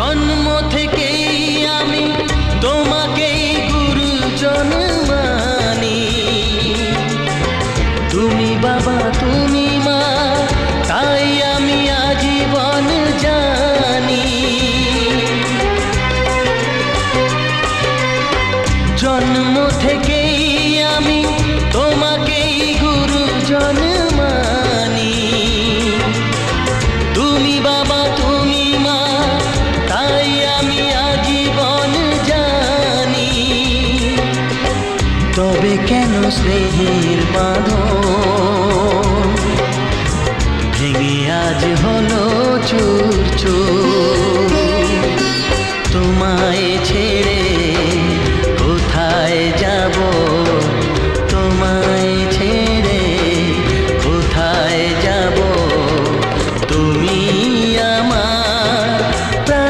জন্ম থেকেই আমি তোমাকেই গুরুজন মানি। তুমি বাবা তুমি মা, তাই আমি আজীবন জানি। জন্ম থেকেই আমি তোমাকেই গুরুজন মানি। তুমি বাবা তুমি মা, তাই আমি আজীবন জানি। তবে কেন স্নেহের বাঁধ